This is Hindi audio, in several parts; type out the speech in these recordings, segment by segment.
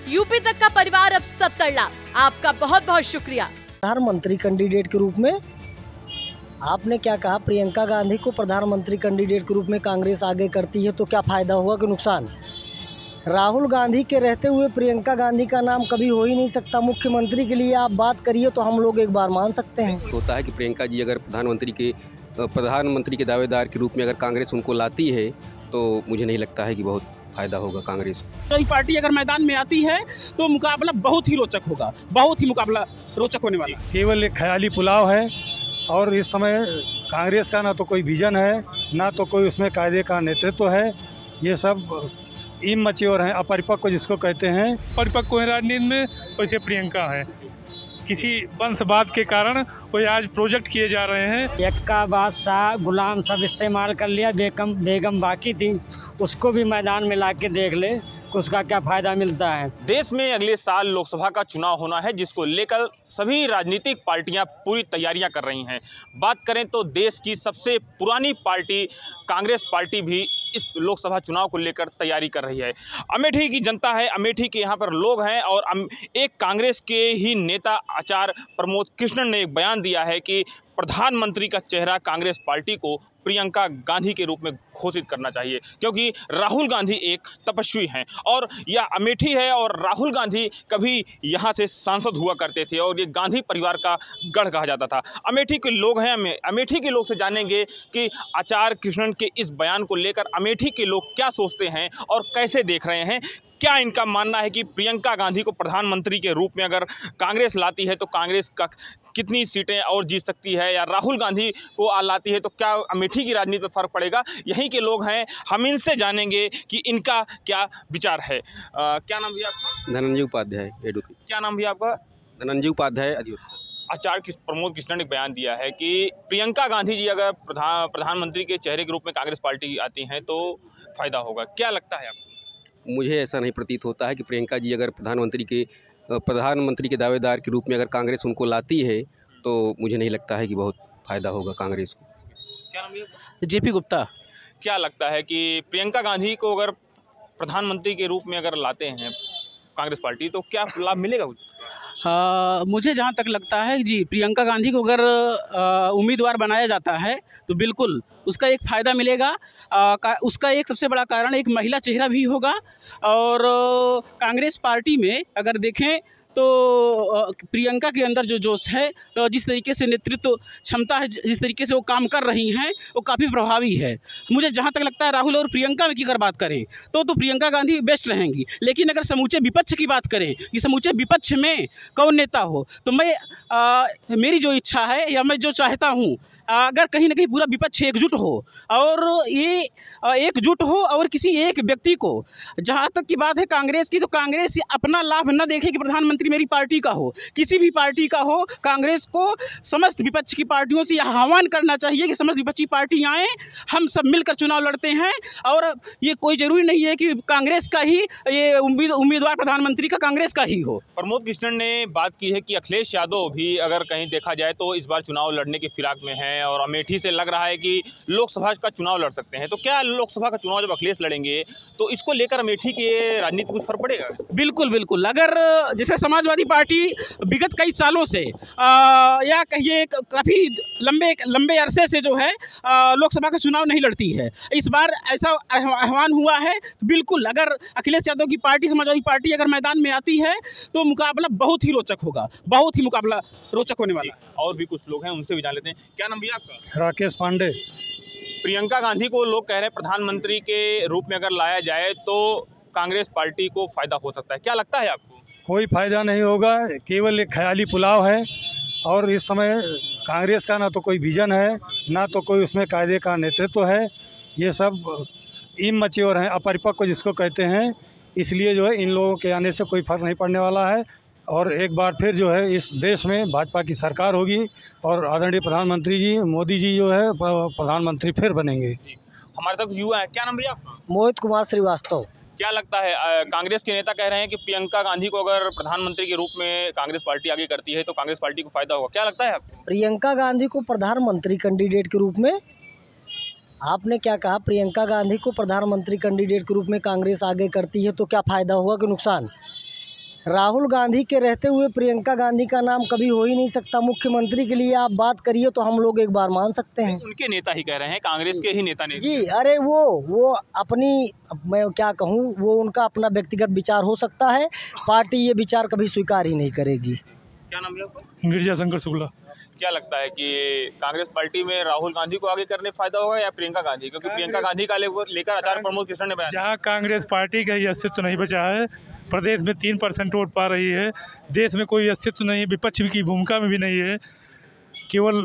यूपी तक का परिवार अब 70 लाख। आपका बहुत बहुत शुक्रिया। प्रधानमंत्री कैंडिडेट के रूप में आपने क्या कहा, प्रियंका गांधी को प्रधानमंत्री कैंडिडेट के रूप में कांग्रेस आगे करती है तो क्या फायदा होगा कि नुकसान? राहुल गांधी के रहते हुए प्रियंका गांधी का नाम कभी हो ही नहीं सकता। मुख्यमंत्री के लिए आप बात करिए तो हम लोग एक बार मान सकते हैं। होता है कि प्रियंका जी अगर प्रधानमंत्री के दावेदार के रूप में अगर कांग्रेस उनको लाती है तो मुझे नहीं लगता है कि बहुत फायदा होगा कांग्रेस को। कोई पार्टी अगर मैदान में आती है तो मुकाबला बहुत ही रोचक होगा, बहुत ही मुकाबला रोचक होने वाला। केवल एक ख्याली पुलाव है और इस समय कांग्रेस का ना तो कोई विजन है, ना तो कोई उसमें कायदे का नेतृत्व है। ये सब इमैच्योर हैं, अपरिपक्व जिसको कहते हैं। परिपक्व है राजनीति में, वैसे प्रियंका है। किसी वंशवाद के कारण कोई आज प्रोजेक्ट किए जा रहे हैं। यक्का बादशाह गुलाम सब इस्तेमाल कर लिया, बेगम बाकी थी, उसको भी मैदान में ला के देख ले उसका क्या फ़ायदा मिलता है। देश में अगले साल लोकसभा का चुनाव होना है, जिसको लेकर सभी राजनीतिक पार्टियां पूरी तैयारियां कर रही हैं। बात करें तो देश की सबसे पुरानी पार्टी कांग्रेस पार्टी भी इस लोकसभा चुनाव को लेकर तैयारी कर रही है। अमेठी की जनता है, अमेठी के यहाँ पर लोग हैं और एक कांग्रेस के ही नेता आचार्य प्रमोद कृष्णन ने एक बयान दिया है कि प्रधानमंत्री का चेहरा कांग्रेस पार्टी को प्रियंका गांधी के रूप में घोषित करना चाहिए, क्योंकि राहुल गांधी एक तपस्वी हैं और यह अमेठी है और राहुल गांधी कभी यहाँ से सांसद हुआ करते थे और ये गांधी परिवार का गढ़ कहा जाता था। अमेठी के लोग हैं, अमेठी के लोग से जानेंगे कि आचार्य कृष्णन के इस बयान को लेकर अमेठी के लोग क्या सोचते हैं और कैसे देख रहे हैं। क्या इनका मानना है कि प्रियंका गांधी को प्रधानमंत्री के रूप में अगर कांग्रेस लाती है तो कांग्रेस का कितनी सीटें और जीत सकती है, या राहुल गांधी को लाती है तो क्या अमेठी की राजनीति पर फर्क पड़ेगा। यहीं के लोग हैं, हम इनसे जानेंगे कि इनका क्या विचार है। क्या नाम भैया आपका? धनंजय उपाध्याय एडवोकेट। क्या नाम भैया आपका? धनंजय उपाध्याय अधिवक्ता। आचार्य प्रमोद कृष्णन ने बयान दिया है कि प्रियंका गांधी जी अगर प्रधानमंत्री के चेहरे के रूप में कांग्रेस पार्टी आती हैं तो फायदा होगा। क्या लगता है आपको? मुझे ऐसा नहीं प्रतीत होता है कि प्रियंका जी अगर प्रधानमंत्री के दावेदार के रूप में अगर कांग्रेस उनको लाती है तो मुझे नहीं लगता है कि बहुत फायदा होगा कांग्रेस को। क्या नाम है? जेपी गुप्ता। क्या लगता है कि प्रियंका गांधी को अगर प्रधानमंत्री के रूप में अगर लाते हैं कांग्रेस पार्टी तो क्या लाभ मिलेगा कुछ? मुझे जहाँ तक लगता है जी, प्रियंका गांधी को अगर उम्मीदवार बनाया जाता है तो बिल्कुल उसका एक फ़ायदा मिलेगा। उसका एक सबसे बड़ा कारण एक महिला चेहरा भी होगा और कांग्रेस पार्टी में अगर देखें तो प्रियंका के अंदर जो जोश है, जिस तरीके से नेतृत्व क्षमता है, जिस तरीके से वो काम कर रही हैं, वो काफ़ी प्रभावी है। मुझे जहाँ तक लगता है राहुल और प्रियंका की अगर बात करें तो प्रियंका गांधी बेस्ट रहेंगी, लेकिन अगर समूचे विपक्ष की बात करें कि समूचे विपक्ष में कौन नेता हो तो मेरी जो इच्छा है या मैं जो चाहता हूँ, अगर कहीं ना कहीं पूरा विपक्ष एकजुट हो और ये एकजुट हो और किसी एक व्यक्ति को, जहाँ तक की बात है कांग्रेस की, तो कांग्रेस अपना लाभ न देखे कि प्रधानमंत्री मेरी पार्टी का हो, किसी भी पार्टी का हो, कांग्रेस को समस्त विपक्ष की पार्टियों से यह आह्वान करना चाहिए कि समस्त विपक्षी पार्टी आएँ, हम सब मिलकर चुनाव लड़ते हैं। और ये कोई ज़रूरी नहीं है कि कांग्रेस का ही ये उम्मीदवार प्रधानमंत्री का कांग्रेस का ही हो। प्रमोद कृष्णन ने बात की है कि अखिलेश यादव भी अगर कहीं देखा जाए तो इस बार चुनाव लड़ने की फिराक में है और अमेठी से लग रहा है कि लोकसभा का चुनाव लड़ सकते हैं। तो क्या लोकसभा का चुनाव जब अखिलेश लड़ेंगे तो इसको लेकर अमेठी के राजनीति कुछ फर्क पड़ेगा? बिल्कुल बिल्कुल। अगर जैसे समाजवादी पार्टी विगत कई सालों से या कहिए काफ़ी लंबे अरसे से जो है लोकसभा का चुनाव नहीं लड़ती है, इस बार ऐसा आह्वान हुआ है। बिल्कुल, अगर अखिलेश यादव की पार्टी समाजवादी पार्टी अगर मैदान में आती है तो मुकाबला बहुत ही रोचक होगा, बहुत ही मुकाबला रोचक होने वाला। और भी कुछ लोग हैं, उनसे भी जान लेते हैं। क्या नाम भैया आपका? राकेश पांडे। प्रियंका गांधी को लोग कह रहे हैं प्रधानमंत्री के रूप में अगर लाया जाए तो कांग्रेस पार्टी को फायदा हो सकता है। क्या लगता है आपको? कोई फायदा नहीं होगा, केवल एक ख्याली पुलाव है और इस समय कांग्रेस का ना तो कोई विजन है, ना तो कोई उसमें कायदे का नेतृत्व है। ये सब इमैच्योर हैं, अपरिपक्व जिसको कहते हैं। इसलिए जो है इन लोगों के आने से कोई फर्क नहीं पड़ने वाला है और एक बार फिर जो है इस देश में भाजपा की सरकार होगी और आदरणीय प्रधानमंत्री जी मोदी जी जो है प्रधानमंत्री फिर बनेंगे। हमारे साथ युवा है। क्या नाम भैया आपका? मोहित कुमार श्रीवास्तव। क्या लगता है, कांग्रेस के नेता कह रहे हैं कि प्रियंका गांधी को अगर प्रधानमंत्री के रूप में कांग्रेस पार्टी आगे करती है तो कांग्रेस पार्टी को फायदा होगा। क्या लगता है आपको? प्रियंका गांधी को प्रधानमंत्री कैंडिडेट के रूप में आपने क्या कहा, प्रियंका गांधी को प्रधानमंत्री कैंडिडेट के रूप में कांग्रेस आगे करती है तो क्या फायदा होगा कि नुकसान? राहुल गांधी के रहते हुए प्रियंका गांधी का नाम कभी हो ही नहीं सकता। मुख्यमंत्री के लिए आप बात करिए तो हम लोग एक बार मान सकते हैं। उनके नेता ही कह रहे हैं, कांग्रेस के ही नेता ने। जी अरे वो अपनी, मैं क्या कहूँ, वो उनका अपना व्यक्तिगत विचार हो सकता है, पार्टी ये विचार कभी स्वीकार ही नहीं करेगी। क्या नाम है आपका? गिरजा शंकर शुक्ला। क्या लगता है कि कांग्रेस पार्टी में राहुल गांधी को आगे करने फायदा होगा या प्रियंका गांधी? क्योंकि प्रियंका गांधी का लेकर आचार्य प्रमोद कृष्ण ने बयान। जहाँ कांग्रेस पार्टी का ही अस्तित्व नहीं बचा है, प्रदेश में 3% वोट पा रही है, देश में कोई अस्तित्व नहीं, विपक्ष की भूमिका में भी नहीं है, केवल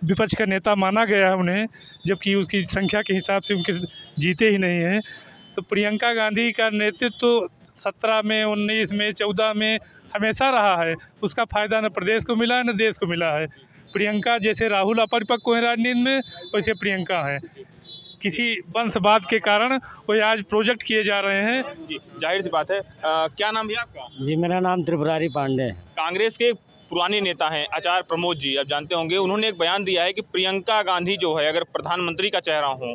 विपक्ष का नेता माना गया है उन्हें, जबकि उसकी संख्या के हिसाब से उनके जीते ही नहीं हैं। तो प्रियंका गांधी का नेतृत्व 17 में, 19 में, 14 में हमेशा रहा है, उसका फ़ायदा न प्रदेश को मिला है न देश को मिला है। प्रियंका जैसे राहुल अपरिपक्व हैं राजनीति में, वैसे प्रियंका हैं। किसी वंशवाद के कारण वो आज प्रोजेक्ट किए जा रहे हैं। जी, जाहिर सी बात है। क्या नाम है आपका? जी मेरा नाम त्रिपुरारी पांडे है। कांग्रेस के पुराने नेता हैं आचार्य प्रमोद जी, आप जानते होंगे, उन्होंने एक बयान दिया है कि प्रियंका गांधी जो है अगर प्रधानमंत्री का चेहरा हो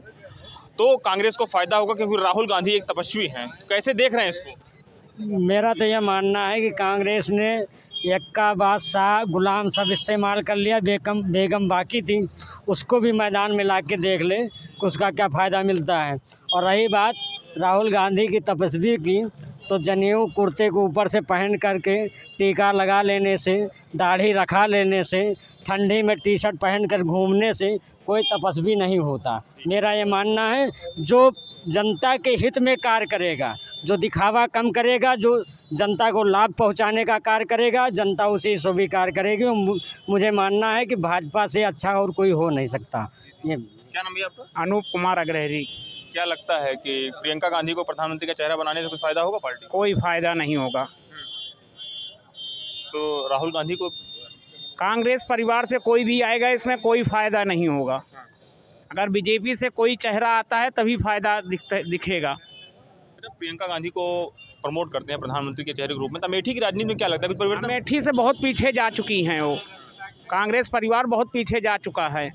तो कांग्रेस को फायदा होगा, क्योंकि राहुल गांधी एक तपस्वी हैं। कैसे देख रहे हैं इसको? मेरा तो यह मानना है कि कांग्रेस ने यक्का बादशाह गुलाम सब इस्तेमाल कर लिया, बेगम बाकी थी, उसको भी मैदान में ला के देख ले कि उसका क्या फ़ायदा मिलता है। और रही बात राहुल गांधी की तपस्वी की, तो जनेऊ कुर्ते को ऊपर से पहन करके टीका लगा लेने से, दाढ़ी रखा लेने से, ठंडी में टी शर्ट पहन कर घूमने से कोई तपस्वी नहीं होता। मेरा ये मानना है जो जनता के हित में कार्य करेगा, जो दिखावा कम करेगा, जो जनता को लाभ पहुंचाने का कार्य करेगा, जनता उसी स्वीकार करेगी। मुझे मानना है कि भाजपा से अच्छा और कोई हो नहीं सकता। ये क्या नाम है आपका? अनूप कुमार अग्रहरी। क्या लगता है कि प्रियंका गांधी को प्रधानमंत्री का चेहरा बनाने से कुछ फायदा होगा पार्टी? कोई फायदा नहीं होगा। तो राहुल गांधी को, कांग्रेस परिवार से कोई भी आएगा इसमें कोई फायदा नहीं होगा। अगर बीजेपी से कोई चेहरा आता है तभी फायदा दिखेगा। प्रियंका गांधी को प्रमोट करते हैं प्रधानमंत्री के चेहरे के रूप में, तो अमेठी की राजनीति में क्या लगता है कुछ परिवर्तन? अमेठी से बहुत पीछे जा चुकी हैं वो, कांग्रेस परिवार बहुत पीछे जा चुका है,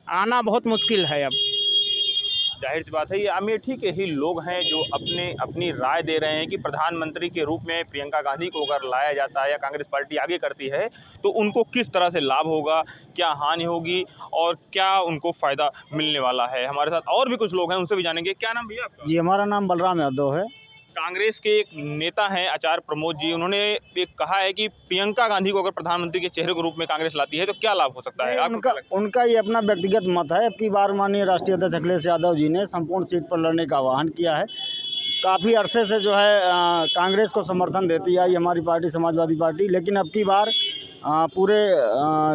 आना बहुत मुश्किल है अब। जाहिर सी बात है, ये अमेठी के ही लोग हैं जो अपनी राय दे रहे हैं कि प्रधानमंत्री के रूप में प्रियंका गांधी को अगर लाया जाता है या कांग्रेस पार्टी आगे करती है तो उनको किस तरह से लाभ होगा, क्या हानि होगी और क्या उनको फ़ायदा मिलने वाला है। हमारे साथ और भी कुछ लोग हैं, उनसे भी जानेंगे। क्या नाम भैया आपका? जी हमारा नाम बलराम यादव है। कांग्रेस के एक नेता हैं आचार्य प्रमोद जी, उन्होंने एक कहा है कि प्रियंका गांधी को अगर प्रधानमंत्री के चेहरे के रूप में कांग्रेस लाती है तो क्या लाभ हो सकता है? उनका ये अपना व्यक्तिगत मत है। अब की बार माननीय राष्ट्रीय अध्यक्ष अखिलेश यादव जी ने संपूर्ण सीट पर लड़ने का आह्वान किया है। काफ़ी अरसे से जो है कांग्रेस को समर्थन देती आई हमारी पार्टी समाजवादी पार्टी, लेकिन अब की बार पूरे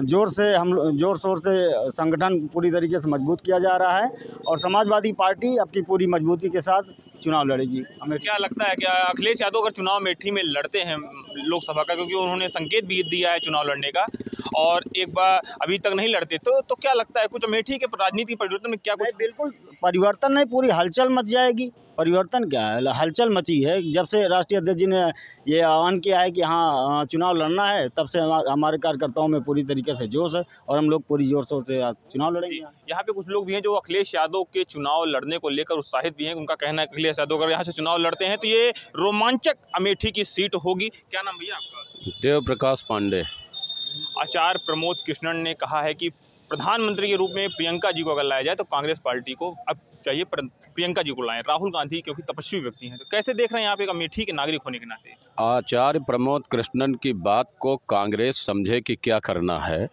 जोर शोर से संगठन पूरी तरीके से मजबूत किया जा रहा है और समाजवादी पार्टी अपनी पूरी मजबूती के साथ चुनाव लड़ेगी। हमें क्या लगता है, क्या अखिलेश यादव अगर चुनाव अमेठी में लड़ते हैं लोकसभा का, क्योंकि उन्होंने संकेत भी दिया है चुनाव लड़ने का और एक बार अभी तक नहीं लड़ते, तो क्या लगता है कुछ अमेठी के राजनीति परिवर्तन में क्या कुछ? बिल्कुल परिवर्तन नहीं, पूरी हलचल मच जाएगी। परिवर्तन क्या है, हलचल मची है। जब से राष्ट्रीय अध्यक्ष जी ने ये आह्वान किया है कि हाँ चुनाव लड़ना है, तब से हमारे कार्यकर्ताओं में पूरी तरीके से जोश है और हम लोग पूरी जोर शोर से चुनाव लड़ेंगे। यहाँ पे कुछ लोग भी हैं जो अखिलेश यादव के चुनाव लड़ने को लेकर उत्साहित भी हैं। उनका कहना है अखिलेश यादव अगर यहाँ से चुनाव लड़ते हैं तो ये रोमांचक अमेठी की सीट होगी। क्या नाम भैया आपका? देव प्रकाश पांडे। आचार्य प्रमोद कृष्णन ने कहा है कि प्रधानमंत्री के रूप में प्रियंका जी को अगर लाया जाए तो कांग्रेस पार्टी को अब चाहिए प्रियंका जी को लाएं। राहुल गांधी क्योंकि तपस्वी व्यक्ति हैं, तो कैसे देख रहे हैं आप एक अमेठी के नागरिक होने के नाते? आचार्य प्रमोद कृष्णन की बात को कांग्रेस समझे कि क्या करना है,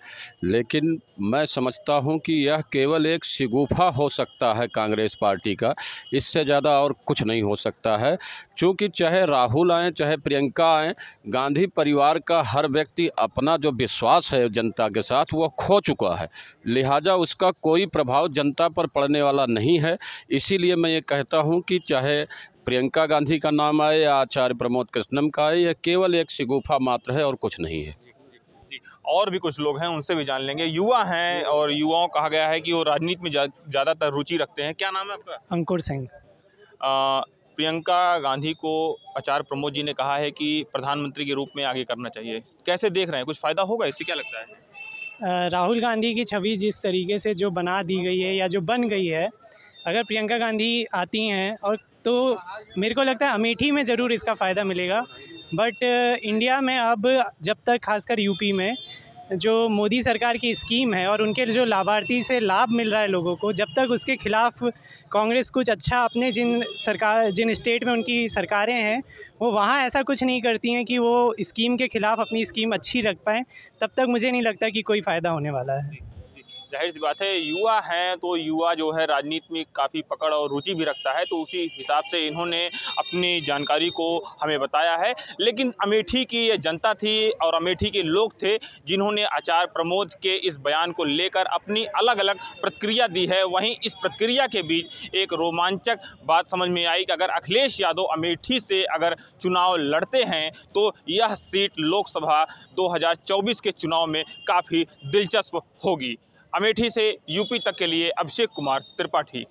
लेकिन मैं समझता हूं कि यह केवल एक शिगुफा हो सकता है कांग्रेस पार्टी का, इससे ज़्यादा और कुछ नहीं हो सकता है। क्योंकि चाहे राहुल आएँ चाहे प्रियंका आएँ, गांधी परिवार का हर व्यक्ति अपना जो विश्वास है जनता के साथ वो खो चुका है, लिहाजा उसका कोई प्रभाव जनता पर पड़ने वाला नहीं है। इसीलिए मैं ये कहता हूं कि चाहे प्रियंका गांधी का नाम आए या आचार्य प्रमोद कृष्णन का आए, यह केवल एक शिगुफा मात्र है और कुछ नहीं है। और भी कुछ लोग हैं, उनसे भी जान लेंगे। युवा हैं और युवाओं कहा गया है कि वो राजनीति में ज़्यादातर रुचि रखते हैं। क्या नाम है आपका? अंकुर सिंह। प्रियंका गांधी को आचार्य प्रमोद जी ने कहा है कि प्रधानमंत्री के रूप में आगे करना चाहिए, कैसे देख रहे हैं, कुछ फ़ायदा होगा इससे? क्या लगता है? राहुल गांधी की छवि जिस तरीके से जो बना दी गई है या जो बन गई है, अगर प्रियंका गांधी आती हैं और तो मेरे को लगता है अमेठी में ज़रूर इसका फ़ायदा मिलेगा। बट इंडिया में अब जब तक खासकर यूपी में जो मोदी सरकार की स्कीम है और उनके जो लाभार्थी से लाभ मिल रहा है लोगों को, जब तक उसके खिलाफ कांग्रेस कुछ अच्छा अपने जिन स्टेट में उनकी सरकारें हैं वो वहाँ ऐसा कुछ नहीं करती हैं कि वो स्कीम के खिलाफ अपनी स्कीम अच्छी रख पाएँ, तब तक मुझे नहीं लगता कि कोई फ़ायदा होने वाला है। जाहिर सी बात है, युवा हैं तो युवा जो है राजनीति में काफ़ी पकड़ और रुचि भी रखता है, तो उसी हिसाब से इन्होंने अपनी जानकारी को हमें बताया है। लेकिन अमेठी की ये जनता थी और अमेठी के लोग थे जिन्होंने आचार्य प्रमोद के इस बयान को लेकर अपनी अलग अलग प्रतिक्रिया दी है। वहीं इस प्रतिक्रिया के बीच एक रोमांचक बात समझ में आई कि अगर अखिलेश यादव अमेठी से अगर चुनाव लड़ते हैं तो यह सीट लोकसभा 2024 के चुनाव में काफ़ी दिलचस्प होगी। अमेठी से यूपी तक के लिए अभिषेक कुमार त्रिपाठी।